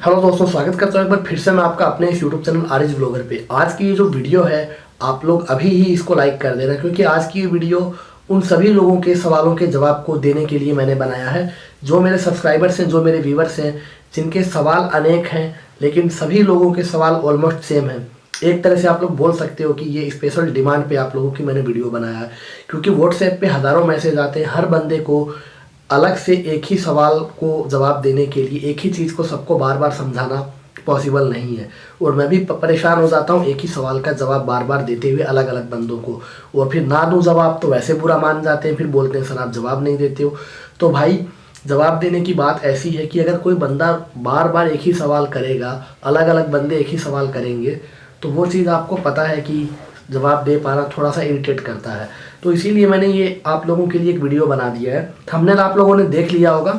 Hello दोस्तों, स्वागत करता हूँ एक बार फिर से मैं आपका अपने इस यूट्यूब चैनल आरिज ब्लॉगर पे। आज की ये जो वीडियो है आप लोग अभी ही इसको लाइक कर देना, क्योंकि आज की ये वीडियो उन सभी लोगों के सवालों के जवाब को देने के लिए मैंने बनाया है, जो मेरे सब्सक्राइबर्स हैं, जो मेरे व्यूवर्स हैं, जिनके सवाल अनेक हैं लेकिन सभी लोगों के सवाल ऑलमोस्ट सेम हैं। एक तरह से आप लोग बोल सकते हो कि ये स्पेशल डिमांड पे आप लोगों की मैंने वीडियो बनाया है, क्योंकि व्हाट्सएप पे हज़ारों मैसेज आते हैं। हर बंदे को अलग से एक ही सवाल को जवाब देने के लिए एक ही चीज़ को सबको बार बार समझाना पॉसिबल नहीं है, और मैं भी परेशान हो जाता हूँ एक ही सवाल का जवाब बार बार देते हुए अलग अलग बंदों को। और फिर ना दूँ जवाब तो वैसे बुरा मान जाते हैं, फिर बोलते हैं सर आप जवाब नहीं देते हो। तो भाई जवाब देने की बात ऐसी है कि अगर कोई बंदा बार बार एक ही सवाल करेगा, अलग अलग बंदे एक ही सवाल करेंगे, तो वो चीज़ आपको पता है कि जवाब दे पाना थोड़ा सा इरिटेट करता है। तो इसीलिए मैंने ये आप लोगों के लिए एक वीडियो बना दिया है। थंबनेल आप लोगों ने देख लिया होगा।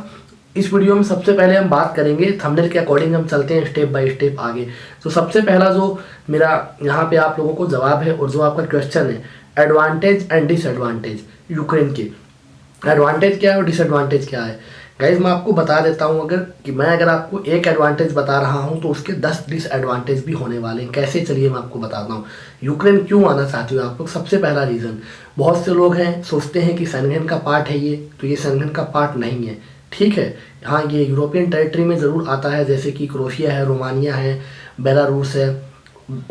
इस वीडियो में सबसे पहले हम बात करेंगे थंबनेल के अकॉर्डिंग, हम चलते हैं स्टेप बाय स्टेप आगे। तो सबसे पहला जो मेरा यहाँ पे आप लोगों को जवाब है और जो आपका क्वेश्चन है, एडवांटेज एंड डिसएडवांटेज यूक्रेन के। एडवांटेज क्या है और डिसएडवांटेज क्या है गाइज, मैं आपको बता देता हूँ। अगर आपको एक एडवांटेज बता रहा हूँ तो उसके 10 डिसएडवांटेज भी होने वाले हैं। कैसे, चलिए मैं आपको बताता हूँ। यूक्रेन क्यों आना चाहते हो आप लोग? सबसे पहला रीज़न, बहुत से लोग हैं सोचते हैं कि शेंगेन का पार्ट है ये, तो ये शेंगेन का पार्ट नहीं है। ठीक है, हाँ ये यूरोपियन टेरिटरी में ज़रूर आता है, जैसे कि क्रोएशिया है, रोमानिया है, बेलारूस है,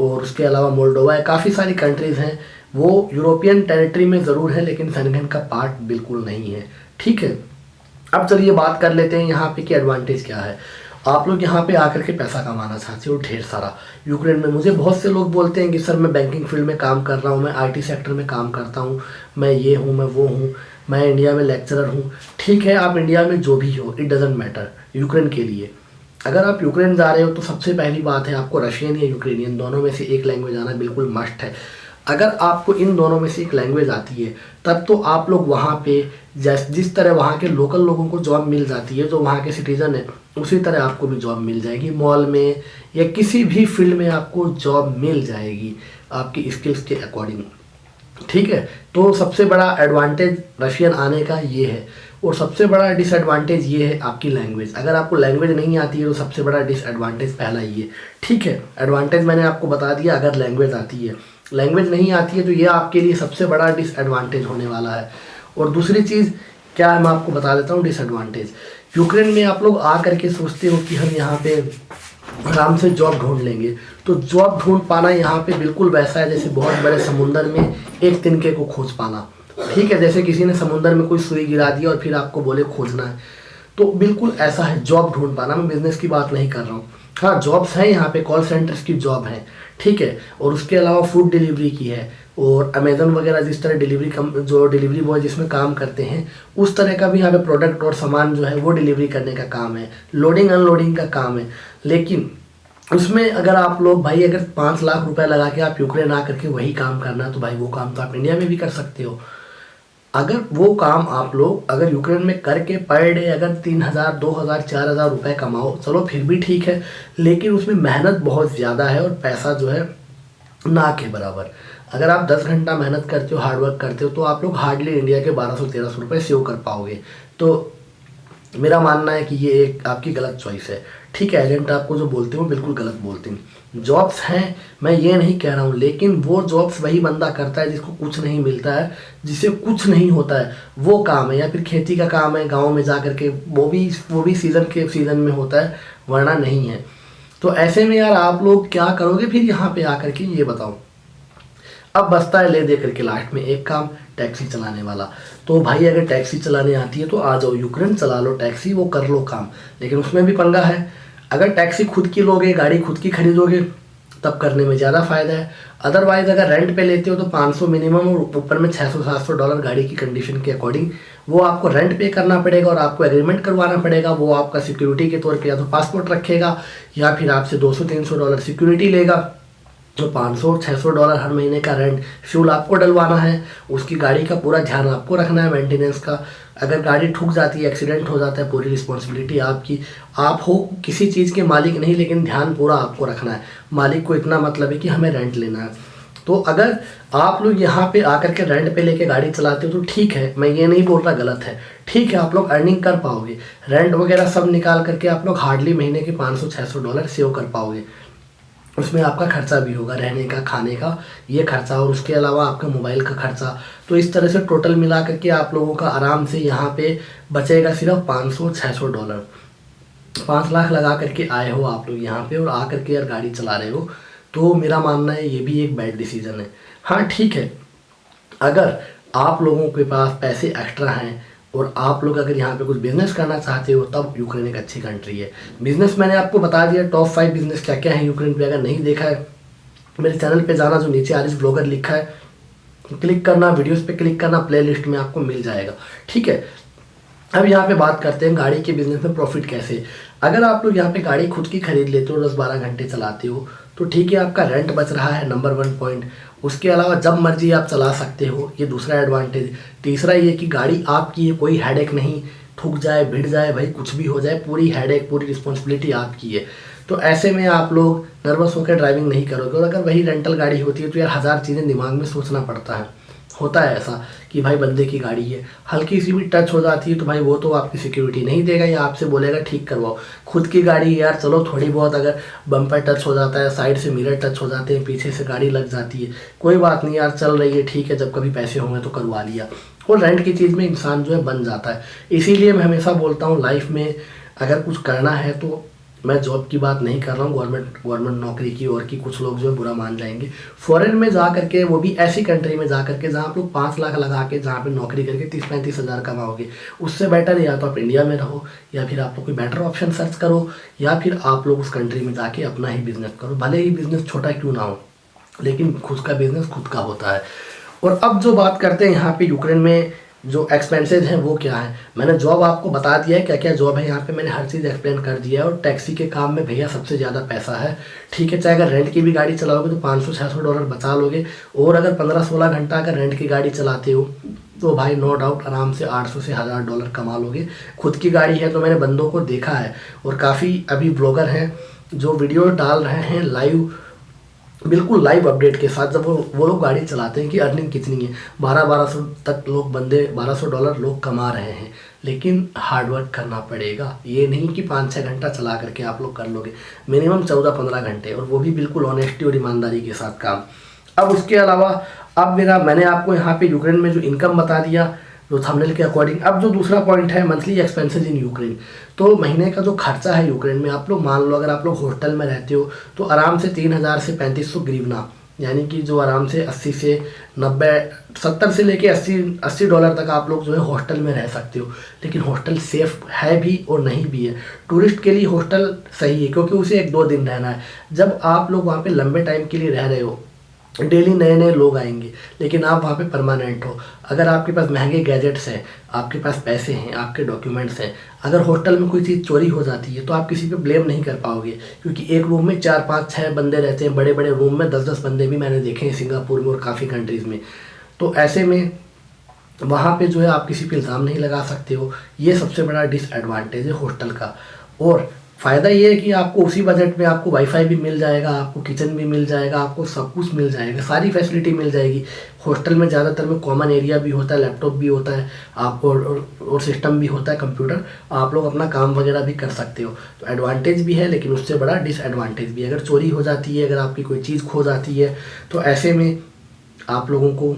और उसके अलावा मोल्डोवा है। काफ़ी सारी कंट्रीज़ हैं वो यूरोपियन टेरिटरी में ज़रूर है, लेकिन शेंगेन का पार्ट बिल्कुल नहीं है। ठीक है, अब चलिए बात कर लेते हैं यहाँ पे कि एडवांटेज क्या है। आप लोग यहाँ पे आकर के पैसा कमाना चाहते हो ढेर सारा यूक्रेन में। मुझे बहुत से लोग बोलते हैं कि सर मैं बैंकिंग फील्ड में काम कर रहा हूँ, मैं आईटी सेक्टर में काम करता हूँ, मैं ये हूँ, मैं वो हूँ, मैं इंडिया में लेक्चरर हूँ। ठीक है, आप इंडिया में जो भी हो, इट डजेंट मैटर। यूक्रेन के लिए अगर आप यूक्रेन जा रहे हो तो सबसे पहली बात है, आपको रशियन या यूक्रेनियन दोनों में से एक लैंग्वेज आना बिल्कुल मस्ट है। अगर आपको इन दोनों में से एक लैंग्वेज आती है तब तो आप लोग वहाँ पे जिस तरह वहाँ के लोकल लोगों को जॉब मिल जाती है, जो वहाँ के सिटीज़न है, उसी तरह आपको भी जॉब मिल जाएगी। मॉल में या किसी भी फील्ड में आपको जॉब मिल जाएगी आपकी स्किल्स के अकॉर्डिंग। ठीक है, तो सबसे बड़ा एडवांटेज रशियन आने का ये है। और सबसे बड़ा डिसएडवांटेज ये है आपकी लैंग्वेज। अगर आपको लैंग्वेज नहीं आती है तो सबसे बड़ा डिसएडवांटेज पहला ये। ठीक है, एडवांटेज मैंने आपको बता दिया अगर लैंग्वेज आती है। लैंग्वेज नहीं आती है तो ये आपके लिए सबसे बड़ा डिसएडवांटेज होने वाला है। और दूसरी चीज़ क्या है मैं आपको बता देता हूँ डिसएडवांटेज। यूक्रेन में आप लोग आ करके सोचते हो कि हम यहाँ पे आराम से जॉब ढूंढ लेंगे, तो जॉब ढूंढ पाना यहाँ पे बिल्कुल वैसा है जैसे बहुत बड़े समुंदर में एक तिनके को खोज पाना। ठीक है, जैसे किसी ने समुंदर में कोई सुई गिरा दिया और फिर आपको बोले खोजना है, तो बिल्कुल ऐसा है जॉब ढूंढ पाना। मैं बिजनेस की बात नहीं कर रहा हूँ। हाँ जॉब्स हैं यहाँ पे, कॉल सेंटर्स की जॉब है। ठीक है, और उसके अलावा फूड डिलीवरी की है, और अमेजन वगैरह जिस तरह जो डिलीवरी बॉय जिसमें काम करते हैं, उस तरह का भी यहाँ पे प्रोडक्ट और सामान जो है वो डिलीवरी करने का काम है, लोडिंग अनलोडिंग का काम है। लेकिन उसमें अगर आप लोग भाई अगर 5 लाख रुपए लगा के आप यूक्रेन आ करके वही काम करना, तो भाई वो काम तो आप इंडिया में भी कर सकते हो। अगर वो काम आप लोग अगर यूक्रेन में करके पर डे अगर 3,000 2,000 4,000 रुपये कमाओ, चलो फिर भी ठीक है, लेकिन उसमें मेहनत बहुत ज़्यादा है और पैसा जो है ना के बराबर। अगर आप 10 घंटा मेहनत करते हो, हार्डवर्क करते हो, तो आप लोग हार्डली इंडिया के 1200-1300 रुपये सेव कर पाओगे। तो मेरा मानना है कि ये एक आपकी गलत चॉइस है। ठीक है, एजेंट आपको जो बोलते हो बिल्कुल गलत बोलते हैं। जॉब्स हैं, मैं ये नहीं कह रहा हूँ, लेकिन वो जॉब्स वही बंदा करता है जिसको कुछ नहीं मिलता है, जिसे कुछ नहीं होता है, वो काम है। या फिर खेती का काम है, गाँव में जा कर के वो भी सीज़न में होता है, वरना नहीं है। तो ऐसे में यार आप लोग क्या करोगे फिर यहाँ पे आकर के, ये बताओ। अब बचता है ले दे करके लास्ट में एक काम, टैक्सी चलाने वाला। तो भाई अगर टैक्सी चलाने आती है तो आ जाओ यूक्रेन, चला लो टैक्सी, वो कर लो काम। लेकिन उसमें भी पंगा है, अगर टैक्सी खुद की लोगे, गाड़ी खुद की खरीदोगे, तब करने में ज़्यादा फ़ायदा है। अदरवाइज़ अगर रेंट पे लेते हो तो 500 मिनिमम और ऊपर में $600-700 गाड़ी की कंडीशन के अकॉर्डिंग वो आपको रेंट पे करना पड़ेगा, और आपको एग्रीमेंट करवाना पड़ेगा। वो आपका सिक्योरिटी के तौर पे या तो पासपोर्ट रखेगा या फिर आपसे $200-300 सिक्योरिटी लेगा। तो $500-600 हर महीने का रेंट, फ्यूल आपको डलवाना है, उसकी गाड़ी का पूरा ध्यान आपको रखना है, मेंटेनेंस का। अगर गाड़ी ठुक जाती है, एक्सीडेंट हो जाता है, पूरी रिस्पॉन्सिबिलिटी आपकी। आप हो किसी चीज़ के मालिक नहीं, लेकिन ध्यान पूरा आपको रखना है। मालिक को इतना मतलब है कि हमें रेंट लेना है। तो अगर आप लोग यहाँ पे आकर के रेंट पे लेके गाड़ी चलाते हो तो ठीक है, मैं ये नहीं बोल रहा गलत है, ठीक है आप लोग अर्निंग कर पाओगे, रेंट वगैरह सब निकाल करके आप लोग हार्डली महीने के $500-600 सेव कर पाओगे। उसमें आपका खर्चा भी होगा, रहने का, खाने का, ये खर्चा, और उसके अलावा आपका मोबाइल का खर्चा। तो इस तरह से टोटल मिला करके आप लोगों का आराम से यहाँ पे बचेगा सिर्फ $500-600। 5 लाख लगा करके आए हो आप लोग यहाँ पे और आ करके यार गाड़ी चला रहे हो, तो मेरा मानना है ये भी एक बैड डिसीजन है। हाँ ठीक है, अगर आप लोगों के पास पैसे एक्स्ट्रा हैं और आप लोग अगर यहाँ पे कुछ बिजनेस करना चाहते हो तब यूक्रेन एक अच्छी कंट्री है। बिजनेस मैंने आपको बता दिया, टॉप 5 बिजनेस क्या क्या है यूक्रेन पे। अगर नहीं देखा है मेरे चैनल पे जाना, जो नीचे आरिश ब्लॉगर लिखा है क्लिक करना, वीडियोस पे क्लिक करना, प्लेलिस्ट में आपको मिल जाएगा। ठीक है, अब यहाँ पे बात करते हैं गाड़ी के बिजनेस में प्रॉफिट कैसे। अगर आप लोग यहाँ पे गाड़ी खुद की खरीद लेते हो, 10-12 घंटे चलाते हो, तो ठीक है आपका रेंट बच रहा है, नंबर 1 पॉइंट। उसके अलावा जब मर्जी आप चला सकते हो, ये दूसरा एडवांटेज। तीसरा ये कि गाड़ी आपकी है, कोई हेडेक नहीं, ठुक जाए, भिड़ जाए, भाई कुछ भी हो जाए, पूरी हेडेक, पूरी रिस्पॉन्सिबिलिटी आपकी है। तो ऐसे में आप लोग नर्वस होकर ड्राइविंग नहीं करोगे। और अगर वही रेंटल गाड़ी होती है तो यार 1000 चीज़ें दिमाग में सोचना पड़ता है। होता है ऐसा कि भाई बंदे की गाड़ी है, हल्की सी भी टच हो जाती है तो भाई वो तो आपकी सिक्योरिटी नहीं देगा या आपसे बोलेगा ठीक करवाओ। खुद की गाड़ी यार चलो थोड़ी बहुत अगर बम्पर टच हो जाता है, साइड से मिरर टच हो जाते हैं, पीछे से गाड़ी लग जाती है, कोई बात नहीं यार, चल रही है, ठीक है, जब कभी पैसे होंगे तो करवा लिया। और रेंट की चीज़ में इंसान जो है बन जाता है। इसीलिए मैं हमेशा बोलता हूँ लाइफ में अगर कुछ करना है तो, मैं जॉब की बात नहीं कर रहा हूँ, गवर्नमेंट नौकरी की, और कि कुछ लोग जो है बुरा मान जाएंगे। फॉरेन में जा करके, वो भी ऐसी कंट्री में जा करके जहाँ आप लोग 5 लाख लगा के जहाँ पे नौकरी करके 30-35 हज़ार कमाओगे, उससे बेटर या तो आप इंडिया में रहो या फिर आप लोग कोई बेटर ऑप्शन सर्च करो या फिर आप लोग उस कंट्री में जाके अपना ही बिजनेस करो। भले ही बिजनेस छोटा क्यों ना हो, लेकिन खुद का बिजनेस खुद का होता है। और अब जो बात करते हैं यहाँ पे यूक्रेन में जो एक्सपेंसेस हैं वो क्या है। मैंने जॉब आपको बता दिया है क्या क्या जॉब है यहाँ पे, मैंने हर चीज़ एक्सप्लेन कर दिया है। और टैक्सी के काम में भैया सबसे ज़्यादा पैसा है। ठीक है, चाहे अगर रेंट की भी गाड़ी चलाओगे तो $500-600 बचा लोगे। और अगर 15-16 घंटा अगर रेंट की गाड़ी चलाते हो तो भाई नो डाउट आराम से $800 से $1000 कमा लोगे। खुद की गाड़ी है तो मैंने बंदों को देखा है, और काफ़ी अभी ब्लॉगर हैं जो वीडियो डाल रहे हैं लाइव, बिल्कुल लाइव अपडेट के साथ, जब वो लोग गाड़ी चलाते हैं कि अर्निंग कितनी है। 1200 तक लोग बंदे $1200 लोग कमा रहे हैं। लेकिन हार्डवर्क करना पड़ेगा, ये नहीं कि 5-6 घंटा चला करके आप लोग कर लोगे, मिनिमम 14-15 घंटे, और वो भी बिल्कुल ऑनेस्टी और ईमानदारी के साथ काम। अब उसके अलावा अब मैंने आपको यहाँ पे यूक्रेन में जो इनकम बता दिया जो थंबनेल के अकॉर्डिंग। अब जो दूसरा पॉइंट है मंथली एक्सपेंसेस इन यूक्रेन, तो महीने का जो खर्चा है यूक्रेन में, आप लोग मान लो अगर आप लोग हॉस्टल में रहते हो तो आराम से 3000 से 3500 ग्रीवना, यानी कि जो आराम से 80 से 90, 70 से लेके 80 डॉलर तक आप लोग जो है हॉस्टल में रह सकते हो। लेकिन हॉस्टल सेफ है भी और नहीं भी है। टूरिस्ट के लिए हॉस्टल सही है क्योंकि उसे 1-2 दिन रहना है। जब आप लोग वहाँ पे लंबे टाइम के लिए रह रहे हो, डेली नए नए लोग आएंगे, लेकिन आप वहाँ पे परमानेंट हो, अगर आपके पास महंगे गैजेट्स हैं, आपके पास पैसे हैं, आपके डॉक्यूमेंट्स हैं, अगर हॉस्टल में कोई चीज़ चोरी हो जाती है तो आप किसी पे ब्लेम नहीं कर पाओगे। क्योंकि एक रूम में 4-5-6 बंदे रहते हैं, बड़े बड़े रूम में 10-10 बंदे भी मैंने देखे हैं सिंगापुर में और काफ़ी कंट्रीज़ में। तो ऐसे में वहाँ पे जो है आप किसी पे इल्ज़ाम नहीं लगा सकते हो। ये सबसे बड़ा डिसएडवांटेज है हॉस्टल का। और फ़ायदा ये है कि आपको उसी बजट में आपको वाईफाई भी मिल जाएगा, आपको किचन भी मिल जाएगा, आपको सब कुछ मिल जाएगा, सारी फैसिलिटी मिल जाएगी। हॉस्टल में ज़्यादातर में कॉमन एरिया भी होता है, लैपटॉप भी होता है आपको, और सिस्टम भी होता है, कंप्यूटर, आप लोग अपना काम वगैरह भी कर सकते हो। तो एडवांटेज भी है, लेकिन उससे बड़ा डिसएडवांटेज भी है। अगर चोरी हो जाती है, अगर आपकी कोई चीज़ खो जाती है, तो ऐसे में आप लोगों को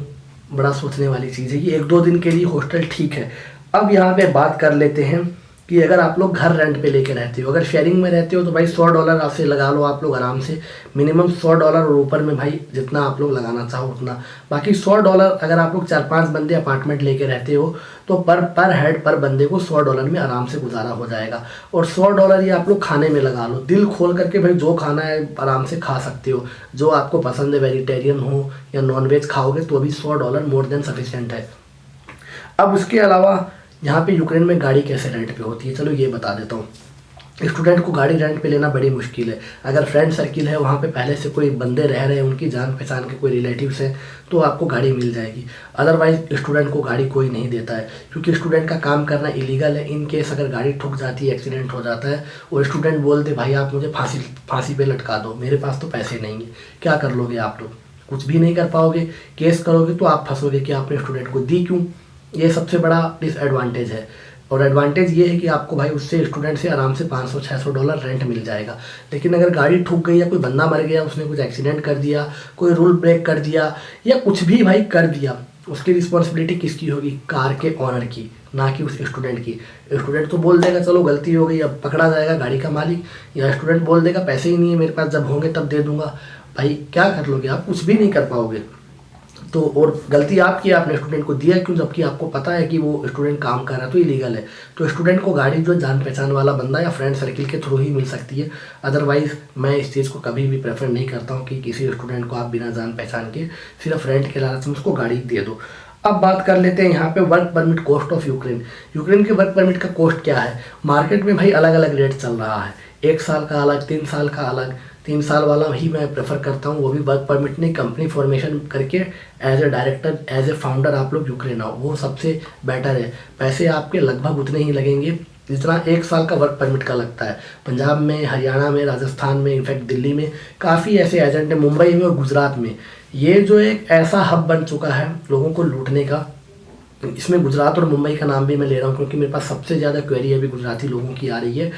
बड़ा सोचने वाली चीज़ है। ये 1-2 दिन के लिए हॉस्टल ठीक है। अब यहाँ पे बात कर लेते हैं कि अगर आप लोग घर रेंट पे लेके रहते हो, अगर शेयरिंग में रहते हो तो भाई $100 आपसे लगा लो आप लोग आराम से, मिनिमम $100 और ऊपर में भाई जितना आप लोग लगाना चाहो उतना। बाकी $100 अगर आप लोग 4-5 बंदे अपार्टमेंट लेके रहते हो तो पर हेड पर बंदे को $100 में आराम से गुजारा हो जाएगा। और $100 ये आप लोग खाने में लगा लो, दिल खोल करके भाई जो खाना है आराम से खा सकते हो, जो आपको पसंद है, वेजिटेरियन हो या नॉनवेज खाओगे तो भी $100 मोर देन सफिशिएंट है। अब उसके अलावा यहाँ पे यूक्रेन में गाड़ी कैसे रेंट पे होती है, चलो ये बता देता हूँ। स्टूडेंट को गाड़ी रेंट पे लेना बड़ी मुश्किल है। अगर फ्रेंड सर्किल है, वहाँ पे पहले से कोई बंदे रह रहे हैं, उनकी जान पहचान के कोई रिलेटिव्स हैं, तो आपको गाड़ी मिल जाएगी। अदरवाइज स्टूडेंट को गाड़ी कोई नहीं देता है, क्योंकि स्टूडेंट का काम करना इलीगल है। इन केस अगर गाड़ी ठुक जाती है, एक्सीडेंट हो जाता है और स्टूडेंट बोलते भाई आप मुझे फांसी पे लटका दो, मेरे पास तो पैसे नहीं है, क्या कर लोगे आप लोग? कुछ भी नहीं कर पाओगे। केस करोगे तो आप फंसोगे कि आपने स्टूडेंट को दी क्यों। ये सबसे बड़ा डिसएडवांटेज है। और एडवांटेज ये है कि आपको भाई उससे स्टूडेंट से आराम से $500-600 रेंट मिल जाएगा। लेकिन अगर गाड़ी ठुक गई या कोई बंदा मर गया, उसने कुछ एक्सीडेंट कर दिया, कोई रूल ब्रेक कर दिया या कुछ भी भाई कर दिया, उसकी रिस्पॉन्सिबिलिटी किसकी होगी? कार के ऑनर की, ना कि उस स्टूडेंट की। स्टूडेंट तो बोल देगा चलो गलती हो गई, अब पकड़ा जाएगा गाड़ी का मालिक, या स्टूडेंट बोल देगा पैसे ही नहीं है मेरे पास, जब होंगे तब दे दूंगा। भाई क्या कर लोगे आप? कुछ भी नहीं कर पाओगे। तो और गलती आपकी, आपने स्टूडेंट को दिया क्यों, जबकि आपको पता है कि वो स्टूडेंट काम कर रहा है तो इलीगल है। तो स्टूडेंट को गाड़ी जो जान पहचान वाला बंदा या फ्रेंड सर्किल के थ्रू ही मिल सकती है। अदरवाइज़ मैं इस चीज़ को कभी भी प्रेफर नहीं करता हूँ कि किसी स्टूडेंट को आप बिना जान पहचान के सिर्फ रेंट के लालच में उसको गाड़ी दे दो। अब बात कर लेते हैं यहाँ पे work permit cost of Ukraine. Ukraine के वर्क परमिट का कॉस्ट क्या है? मार्केट में भाई अलग अलग रेट चल रहा है। 1 साल का अलग, 3 साल का अलग। 3 साल वाला ही मैं प्रेफर करता हूँ, वो भी वर्क परमिट नहीं, कंपनी फॉर्मेशन करके as a director, as a founder आप लोग यूक्रेन आओ, वो सबसे बेटर है। पैसे आपके लगभग उतने ही लगेंगे जितना 1 साल का वर्क परमिट का लगता है। पंजाब में, हरियाणा में, राजस्थान में, इनफैक्ट दिल्ली में काफ़ी ऐसे एजेंट हैं, मुंबई में और गुजरात में। ये जो एक ऐसा हब बन चुका है लोगों को लूटने का। इसमें गुजरात और मुंबई का नाम भी मैं ले रहा हूँ क्योंकि मेरे पास सबसे ज़्यादा क्वेरी अभी गुजराती लोगों की आ रही है।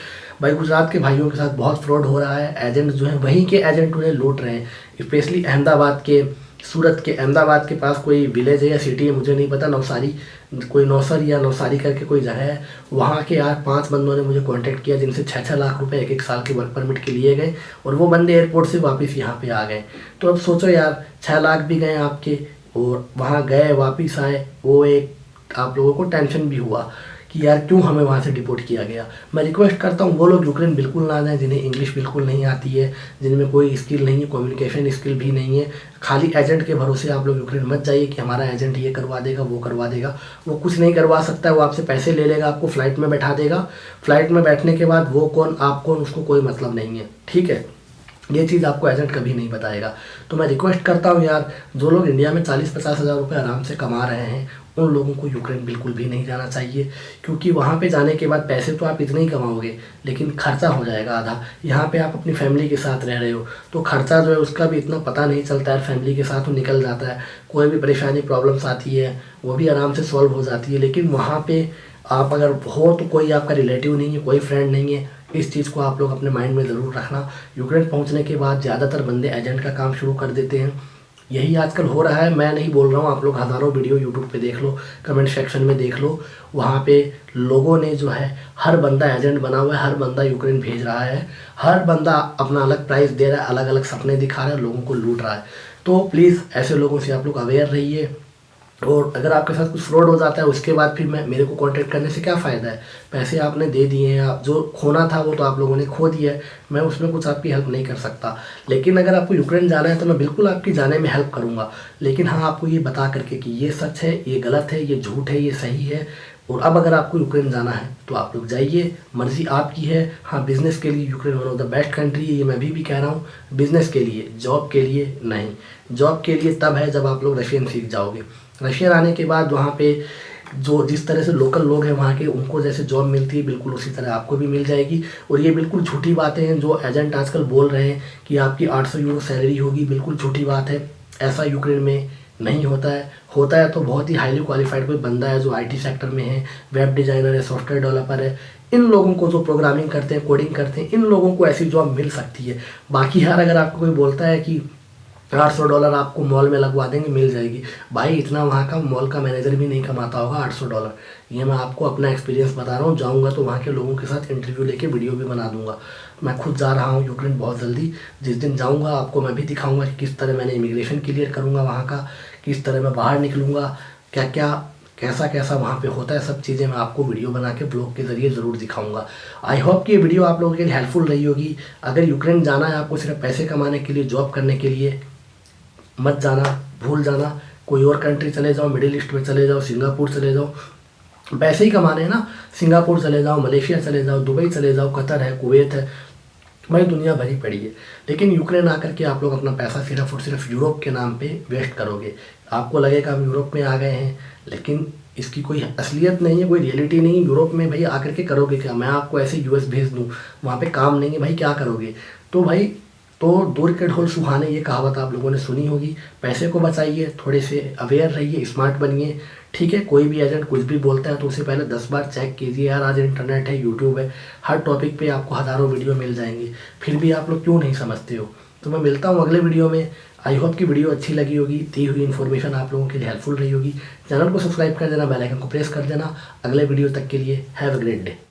भाई गुजरात के भाइयों के साथ बहुत फ्रॉड हो रहा है। एजेंट जो हैं वहीं के एजेंट उन्हें लूट रहे हैं। स्पेशली अहमदाबाद के, सूरत के, अहमदाबाद के पास कोई विलेज है या सिटी है मुझे नहीं पता, नवसारी, कोई नौसर या नवसारी करके कोई जगह है, वहाँ के यार 5 बंदों ने मुझे कांटेक्ट किया जिनसे 6-6 लाख रुपए 1-1 साल के वर्क परमिट के लिए गए और वो बंदे एयरपोर्ट से वापस यहाँ पे आ गए। तो अब सोचो यार, 6 लाख भी गए आपके और वहाँ गए वापस आए, वो एक आप लोगों को टेंशन भी हुआ कि यार क्यों हमें वहाँ से डिपोर्ट किया गया। मैं रिक्वेस्ट करता हूँ वो लोग यूक्रेन बिल्कुल ना जाएं जिन्हें इंग्लिश बिल्कुल नहीं आती है, जिनमें कोई स्किल नहीं है, कम्युनिकेशन स्किल भी नहीं है। खाली एजेंट के भरोसे आप लोग यूक्रेन मत जाइए कि हमारा एजेंट ये करवा देगा वो करवा देगा। वो कुछ नहीं करवा सकता है। वो आपसे पैसे ले लेगा, आपको फ्लाइट में बैठा देगा, फ्लाइट में बैठने के बाद वो कौन आप कौन उसको कोई मतलब नहीं है। ठीक है, ये चीज़ आपको एजेंट कभी नहीं बताएगा। तो मैं रिक्वेस्ट करता हूँ यार, जो लोग इंडिया में 40-50 हज़ार रुपये आराम से कमा रहे हैं उन लोगों को यूक्रेन बिल्कुल भी नहीं जाना चाहिए। क्योंकि वहाँ पे जाने के बाद पैसे तो आप इतने ही कमाओगे लेकिन खर्चा हो जाएगा आधा। यहाँ पे आप अपनी फैमिली के साथ रह रहे हो तो खर्चा जो है उसका भी इतना पता नहीं चलता है, फैमिली के साथ वो निकल जाता है। कोई भी परेशानी प्रॉब्लम्स आती है वो भी आराम से सॉल्व हो जाती है। लेकिन वहाँ पर आप अगर हो तो कोई आपका रिलेटिव नहीं है, कोई फ्रेंड नहीं है। इस चीज़ को आप लोग अपने माइंड में ज़रूर रखना। यूक्रेन पहुंचने के बाद ज़्यादातर बंदे एजेंट का काम शुरू कर देते हैं। यही आजकल हो रहा है, मैं नहीं बोल रहा हूँ। आप लोग हज़ारों वीडियो यूट्यूब पे देख लो, कमेंट सेक्शन में देख लो, वहाँ पे लोगों ने जो है हर बंदा एजेंट बना हुआ है, हर बंदा यूक्रेन भेज रहा है, हर बंदा अपना अलग प्राइस दे रहा है, अलग अलग सपने दिखा रहा है, लोगों को लूट रहा है। तो प्लीज़ ऐसे लोगों से आप लोग अवेयर रहिए। और अगर आपके साथ कुछ फ्रॉड हो जाता है उसके बाद फिर मेरे को कांटेक्ट करने से क्या फ़ायदा है? पैसे आपने दे दिए हैं, आप जो खोना था वो तो आप लोगों ने खो दिया है, मैं उसमें कुछ आपकी हेल्प नहीं कर सकता। लेकिन अगर आपको यूक्रेन जाना है तो मैं बिल्कुल आपकी जाने में हेल्प करूँगा। लेकिन हाँ, आपको ये बता करके कि ये सच है, ये गलत है, ये झूठ है, ये सही है। और अब अगर आपको यूक्रेन जाना है तो आप लोग जाइए, मर्ज़ी आपकी है। हाँ, बिज़नेस के लिए Ukraine one of the best country है, ये मैं भी कह रहा हूँ। बिज़नेस के लिए, जॉब के लिए नहीं। जॉब के लिए तब है जब आप लोग रशियन सीख जाओगे। रशियन आने के बाद वहाँ पे जो जिस तरह से लोकल लोग हैं वहाँ के, उनको जैसे जॉब मिलती है बिल्कुल उसी तरह आपको भी मिल जाएगी। और ये बिल्कुल झूठी बातें हैं जो एजेंट आजकल बोल रहे हैं कि आपकी 800 यूरो सैलरी होगी, बिल्कुल झूठी बात है। ऐसा यूक्रेन में नहीं होता है। होता है तो बहुत ही हाईली क्वालिफाइड कोई बंदा है जो आईटी सेक्टर में है, वेब डिज़ाइनर है, सॉफ्टवेयर डेवलपर है, इन लोगों को जो प्रोग्रामिंग करते हैं, कोडिंग करते हैं, इन लोगों को ऐसी जॉब मिल सकती है। बाकी यार अगर आपको कोई बोलता है कि $800 आपको मॉल में लगवा देंगे, मिल जाएगी, भाई इतना वहाँ का मॉल का मैनेजर भी नहीं कमाता होगा $800। ये मैं आपको अपना एक्सपीरियंस बता रहा हूँ। जाऊँगा तो वहाँ के लोगों के साथ इंटरव्यू लेके वीडियो भी बना दूँगा। मैं खुद जा रहा हूँ यूक्रेन बहुत जल्दी। जिस दिन जाऊँगा आपको मैं भी दिखाऊँगा कि किस तरह मैंने इमिग्रेशन क्लियर करूँगा वहाँ का, किस तरह मैं बाहर निकलूँगा, क्या क्या कैसा कैसा वहाँ पे होता है, सब चीज़ें मैं आपको वीडियो बना के ब्लॉग के ज़रिए ज़रूर दिखाऊंगा। आई होप कि ये वीडियो आप लोगों के लिए हेल्पफुल रही होगी। अगर यूक्रेन जाना है आपको सिर्फ पैसे कमाने के लिए, जॉब करने के लिए, मत जाना, भूल जाना। कोई और कंट्री चले जाओ, मिडिल ईस्ट में चले जाओ, सिंगापुर चले जाओ, पैसे ही कमाने हैं ना। सिंगापुर चले जाओ, मलेशिया चले जाओ, दुबई चले जाओ, कतर है, कुवैत है, भाई दुनिया भरी पड़ी है। लेकिन यूक्रेन आकर के आप लोग अपना पैसा सिर्फ और सिर्फ यूरोप के नाम पे वेस्ट करोगे। आपको लगेगा हम यूरोप में आ गए हैं, लेकिन इसकी कोई असलियत नहीं है, कोई रियलिटी नहीं है। यूरोप में भाई आकर के करोगे क्या? मैं आपको ऐसे यूएस भेज दूँ, वहाँ पे काम नहीं है भाई, क्या करोगे? तो भाई तो दूर के ढोल सुहाने, ये कहावत आप लोगों ने सुनी होगी। पैसे को बचाइए, थोड़े से अवेयर रहिए, स्मार्ट बनिए, ठीक है। कोई भी एजेंट कुछ भी बोलता है तो उसे पहले 10 बार चेक कीजिए। यार आज इंटरनेट है, यूट्यूब है, हर टॉपिक पे आपको हज़ारों वीडियो मिल जाएंगी, फिर भी आप लोग क्यों नहीं समझते हो। तो मैं मिलता हूँ अगले वीडियो में। आई होप कि वीडियो अच्छी लगी होगी, दी हुई इन्फॉर्मेशन आप लोगों के लिए हेल्पफुल रही होगी। चैनल को सब्सक्राइब कर देना, बेल आइकन को प्रेस कर देना। अगले वीडियो तक के लिए हैव अ ग्रेट डे।